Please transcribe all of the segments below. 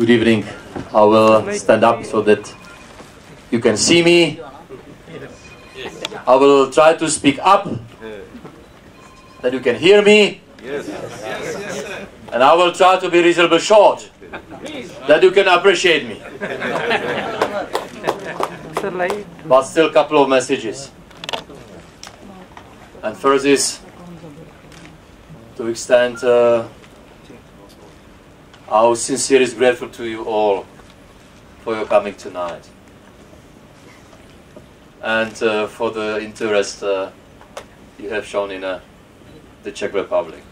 Good evening. I will stand up so that you can see me. I will try to speak up, that you can hear me. And I will try to be reasonably short, that you can appreciate me. But still a couple of messages. And first is to extend our sincerest grateful to you all for your coming tonight, and for the interest you have shown in the Czech Republic.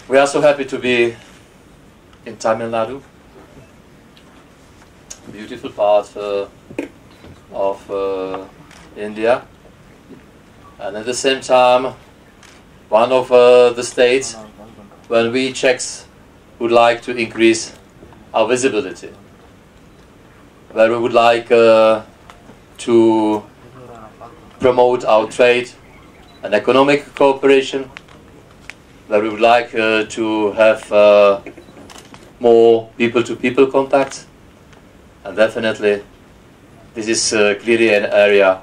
We are so happy to be in Tamil Nadu, beautiful part of India, and at the same time one of the states when we Czechs would like to increase our visibility, where we would like to promote our trade and economic cooperation, where we would like to have more people-to-people contact, and definitely this is clearly an area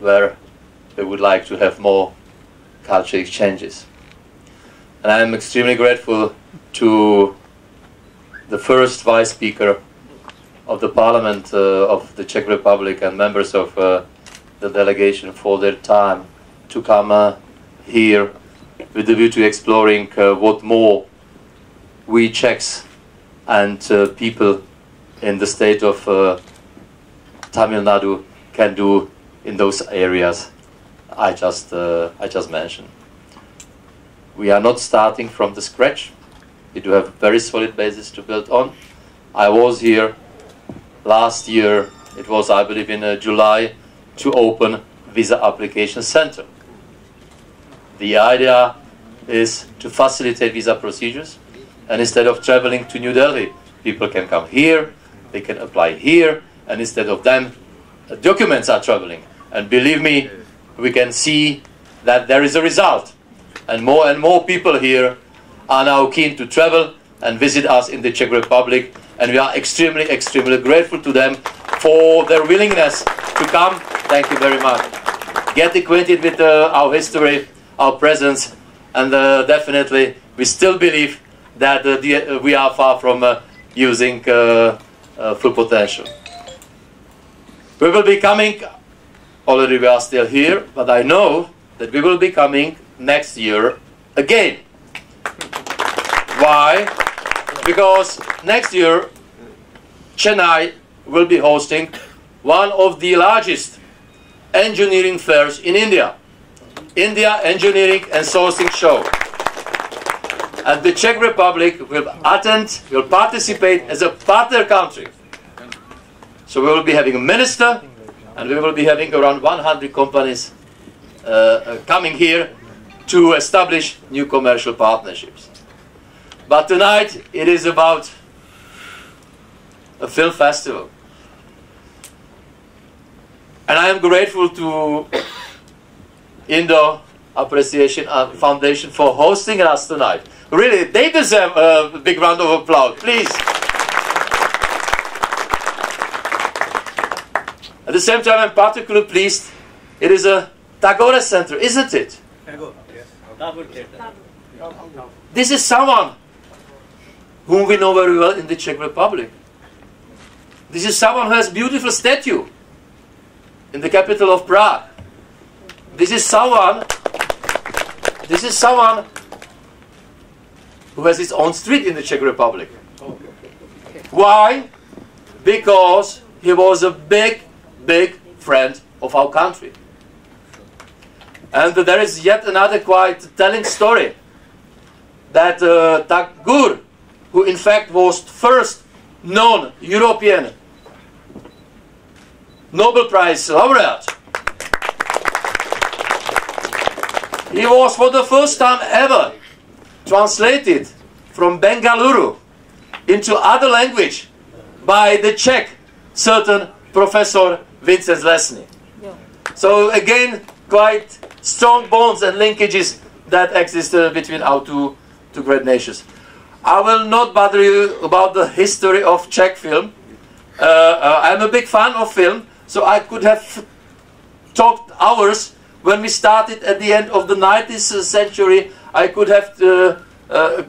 where we would like to have more cultural exchanges. And I am extremely grateful to the first Vice Speaker of the Parliament of the Czech Republic and members of the delegation for their time to come here with the view to exploring what more we Czechs and people in the state of Tamil Nadu can do in those areas I just mentioned. We are not starting from the scratch. We do have a very solid basis to build on. I was here last year, it was I believe in July, to open Visa Application Center. The idea is to facilitate visa procedures, and instead of traveling to New Delhi, people can come here, they can apply here, and instead of them, documents are traveling. And believe me, we can see that there is a result. And more people here are now keen to travel and visit us in the Czech Republic, and we are extremely, extremely grateful to them for their willingness to come. Thank you very much. Get acquainted with our history, our presence, and definitely we still believe that we are far from using full potential. We will be coming, already we are still here, but I know that we will be coming next year again. Why? Because next year Chennai will be hosting one of the largest engineering fairs in India. India Engineering and Sourcing Show. And the Czech Republic will participate as a partner country. So we will be having a minister, and we will be having around 100 companies coming here to establish new commercial partnerships. But tonight it is about a film festival. And I am grateful to Indo Appreciation Foundation for hosting us tonight. Really, they deserve a big round of applause, please. At the same time, I'm particularly pleased. It is a Tagore Center, isn't it? This is someone whom we know very well in the Czech Republic. This is someone who has a beautiful statue in the capital of Prague. This is someone who has his own street in the Czech Republic. Why? Because he was a big friend of our country. And there is yet another quite telling story that Tagore, who in fact was first known European Nobel Prize laureate, he was for the first time ever translated from Bengaluru into other language by the Czech certain Professor Vincent Lesny. So again, quite strong bonds and linkages that exist between our two great nations. I will not bother you about the history of Czech film. I'm a big fan of film, so I could have talked hours. When we started at the end of the 19th century, I could have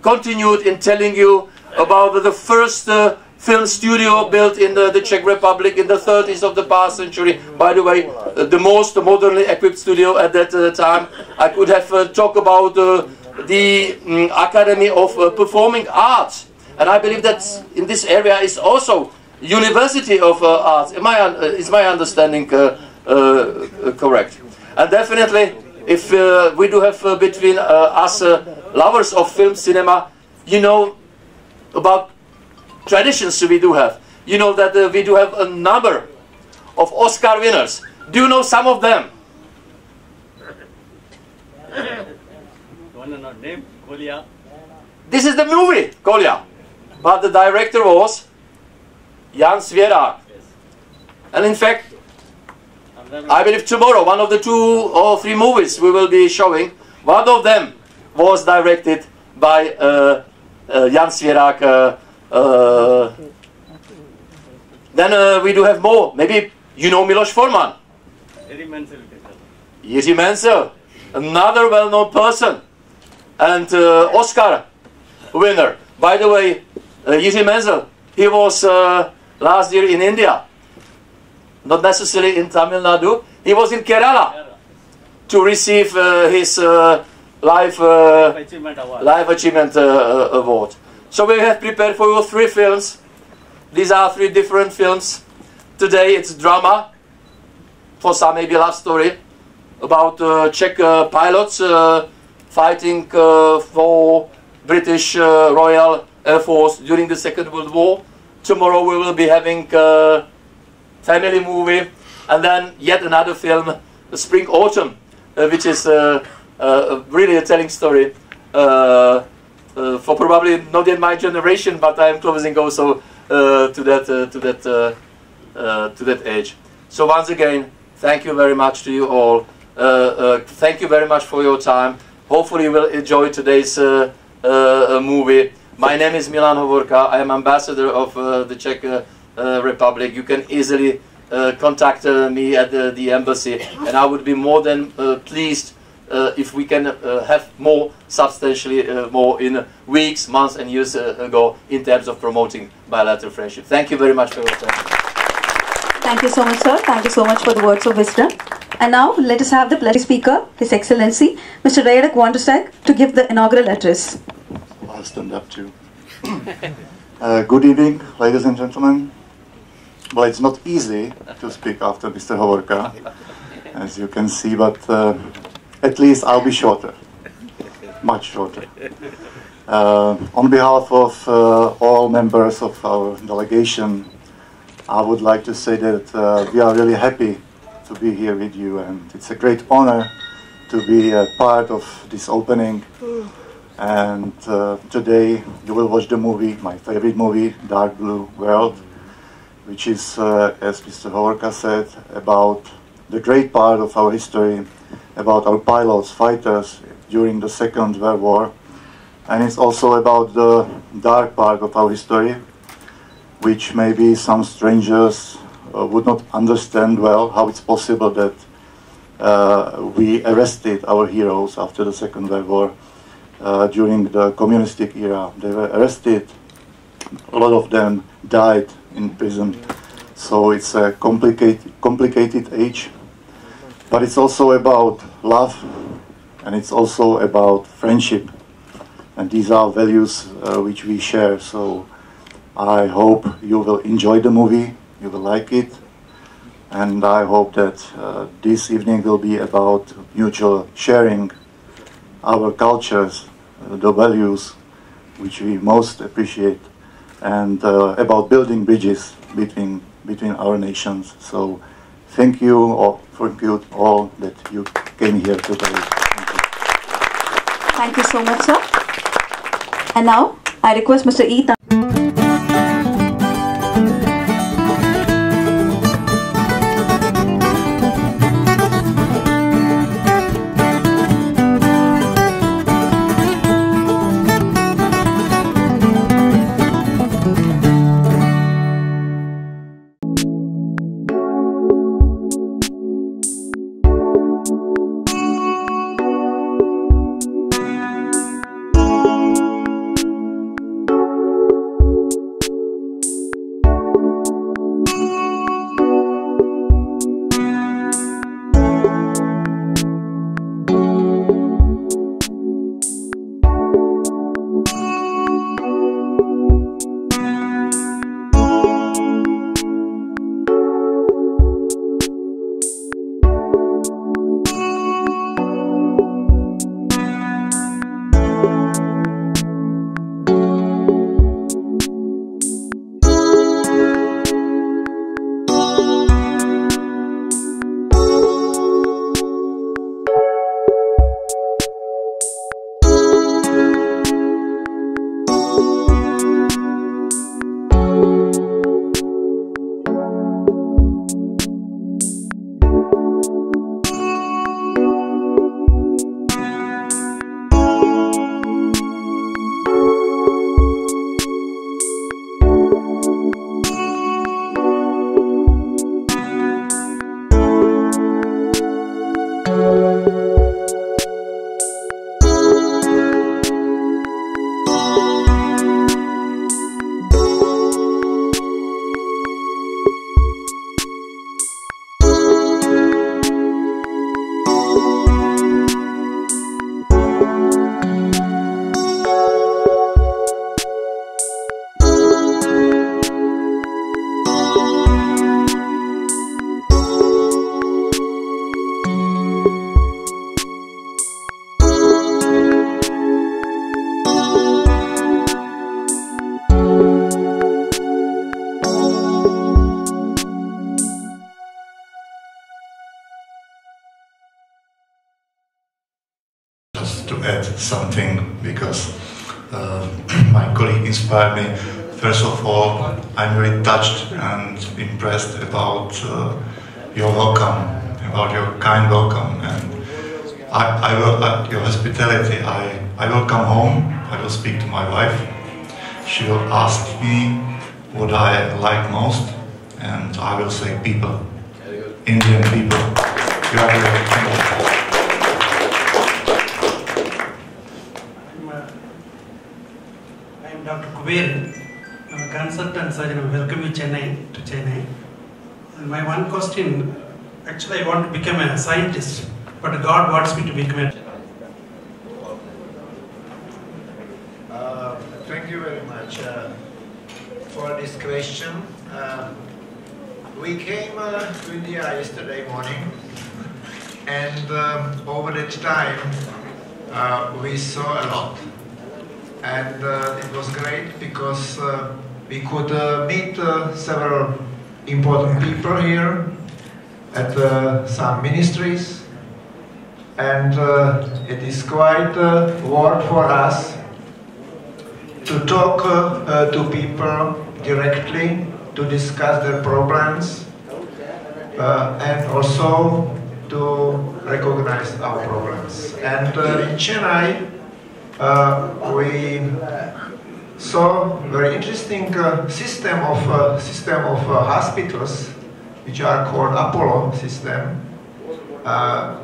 continued in telling you about the first film studio built in the Czech Republic in the 30s of the past century. By the way, the most modernly equipped studio at that time. I could have talked about the Academy of Performing Arts. And I believe that in this area is also University of Arts. Is my understanding correct? And definitely, if we do have between us lovers of film cinema, you know about traditions we do have. You know that we do have a number of Oscar winners. Do you know some of them? Name Kolya. This is the movie Kolya, but the director was Jan Svěrák. And in fact, I believe tomorrow, one of the 2 or 3 movies we will be showing, one of them was directed by Jan Svěrák. Then we do have more. Maybe you know Miloš Forman. Jiří Mencel, another well-known person and Oscar winner. By the way, Jiří Mencel, he was last year in India. Not necessarily in Tamil Nadu. He was in Kerala to receive his Life Achievement Award. So we have prepared for you 3 films. These are 3 different films. Today it's drama, for some maybe love story, about Czech pilots fighting for British Royal Air Force during the Second World War. Tomorrow we will be having a family movie, and then yet another film, Spring Autumn, which is really a telling story for probably not in my generation, but I am closing also to that age. So once again, thank you very much to you all. Thank you very much for your time. Hopefully you will enjoy today's movie. My name is Milan Hovorka. I am ambassador of the Czech Republic. You can easily contact me at the embassy, and I would be more than pleased if we can have more substantially more in weeks, months and years ago in terms of promoting bilateral friendship. Thank you very much for your time. Thank you so much, sir. Thank you so much for the words of wisdom. And now let us have the pleasure speaker, His Excellency, Mr. Heera Inaugurates Czech, to give the inaugural address. I'll stand up too. Good evening, ladies and gentlemen. Well, it's not easy to speak after Mr. Hovorka, as you can see, but at least I'll be shorter, much shorter. On behalf of all members of our delegation, I would like to say that we are really happy to be here with you, and it's a great honor to be a part of this opening. And today you will watch the movie, my favorite movie, Dark Blue World, which is, as Mr. Hovorka said, about the great part of our history, about our pilots, fighters during the Second World War. And it's also about the dark part of our history, which maybe some strangers would not understand well, how it's possible that we arrested our heroes after the Second World War during the communistic era. They were arrested, a lot of them died in prison, so it's a complicated age, but it's also about love, and it's also about friendship, and these are values which we share. So I hope you will enjoy the movie, you will like it, and I hope that this evening will be about mutual sharing our cultures, the values which we most appreciate, and about building bridges between our nations. So thank you all that you came here today. Thank you so much, sir. And now I request Mr. E. just to add something, because my colleague inspired me. First of all, I'm really touched and impressed about your welcome, about your kind welcome, and I will, your hospitality. I will come home, I will speak to my wife. She will ask me what I like most, and I will say people, Indian people. You are great. Thank you. I am Dr. Kuber. I'm a consultant surgeon. I welcome you to Chennai. And my one question, actually I want to become a scientist, but God wants me to become a... Thank you very much for this question. We came to India yesterday morning, and over that time we saw a lot. And it was great because we could meet several important people here at some ministries, and it is quite work for us to talk to people directly, to discuss their problems, and also to recognize our problems. And in Chennai, we saw very interesting system of hospitals, which are called Apollo system,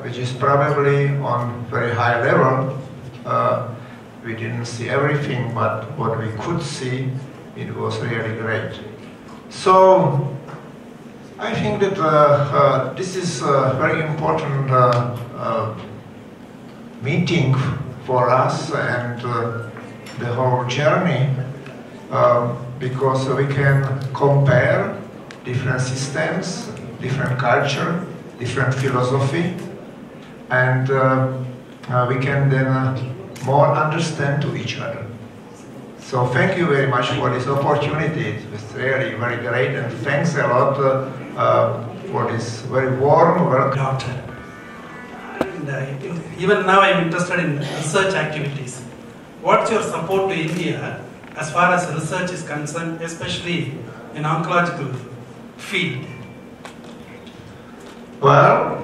which is probably on very high level. We didn't see everything, but what we could see, it was really great. So I think that this is a very important meeting for us and the whole journey, because we can compare different systems, different culture, different philosophy, and we can then more understand to each other. So thank you very much for this opportunity. It was really very great, and thanks a lot for this very warm welcome. Doctor. And even now I am interested in research activities. What's your support to India as far as research is concerned, especially in oncological field? Well,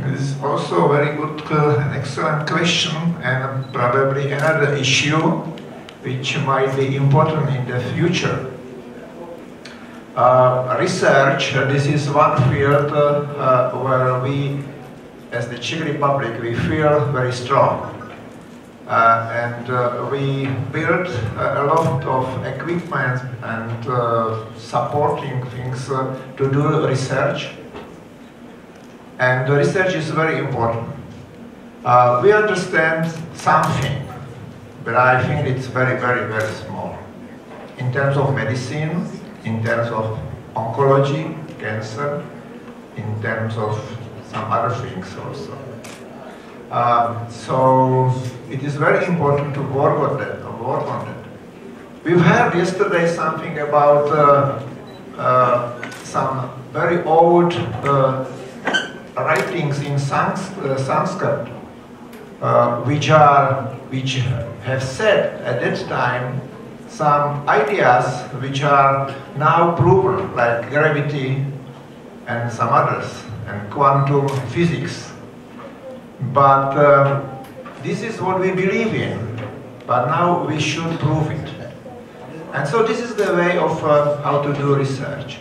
this is also a very good and excellent question, and probably another issue which might be important in the future. Research, this is one field where we, as the Czech Republic, we feel very strong. And we built a lot of equipment and supporting things to do research. And the research is very important. We understand something, but I think it's very, very, very small. In terms of medicine, in terms of oncology, cancer, in terms of some other things also. So it is very important to work on that. We've heard yesterday something about some very old writings in Sanskrit, which have said at that time some ideas which are now proven, like gravity and some others, and quantum physics. But this is what we believe in, but now we should prove it. And so this is the way of how to do research.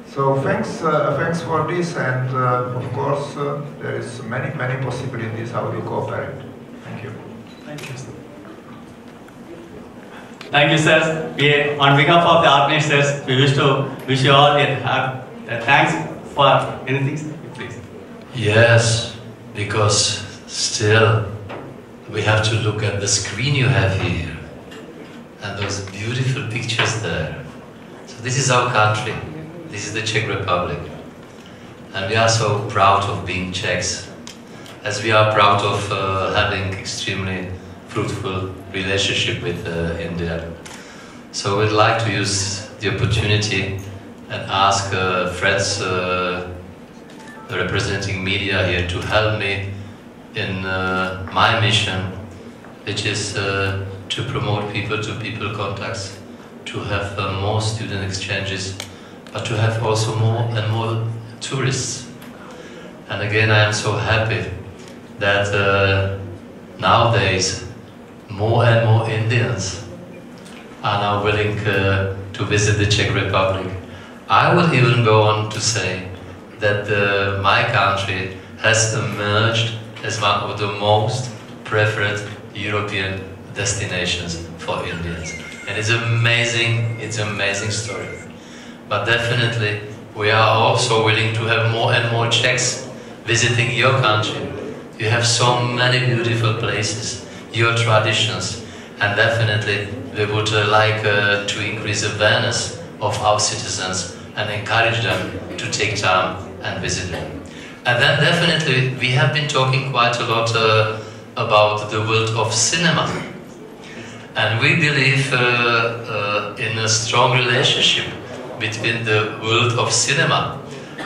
So thanks for this, and of course there is many possibilities how to cooperate. Thank you. Thank you, sir. Thank you, sir. On behalf of the organizers, we wish to wish you all a thanks for anything, please. Yes, because still we have to look at the screen you have here and those beautiful pictures there. So this is our country. This is the Czech Republic. And we are so proud of being Czechs, as we are proud of having extremely fruitful relationship with India. So we'd like to use the opportunity and ask friends representing media here to help me in my mission, which is to promote people-to-people contacts, to have more student exchanges, but to have also more and more tourists. And again, I am so happy that nowadays more and more Indians are now willing to visit the Czech Republic. I would even go on to say that my country has emerged as one of the most preferred European destinations for Indians. And it's an amazing story. But definitely we are also willing to have more and more Czechs visiting your country. You have so many beautiful places, your traditions, and definitely we would like to increase awareness of our citizens and encourage them to take time and visit them. And then definitely we have been talking quite a lot about the world of cinema. And we believe in a strong relationship between the world of cinema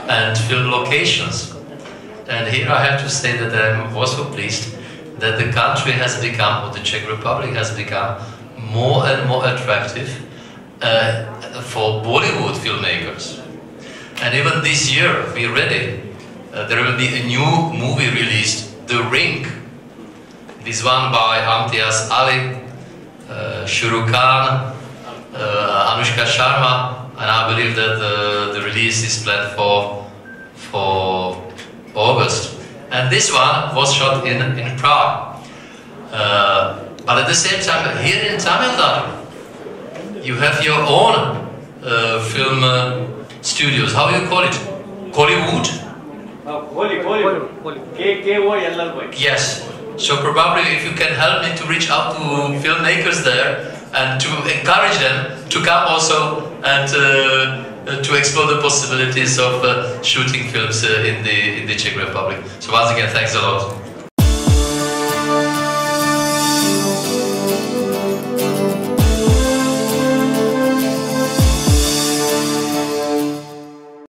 and film locations. And here I have to say that I'm also pleased that the country has become, or the Czech Republic has become, more and more attractive for Bollywood filmmakers. And even this year, be ready. There will be a new movie released, The Ring. This one by Imtiaz Ali, Shah Rukh Khan, Anushka Sharma, and I believe that the release is planned for August. And this one was shot in Prague. But at the same time, here in Tamil Nadu, you have your own film studios. How do you call it? Kollywood? K-O-L-L-Y. Yes. So probably if you can help me to reach out to filmmakers there and to encourage them to come also and to explore the possibilities of shooting films in the Czech Republic. So once again, thanks a lot.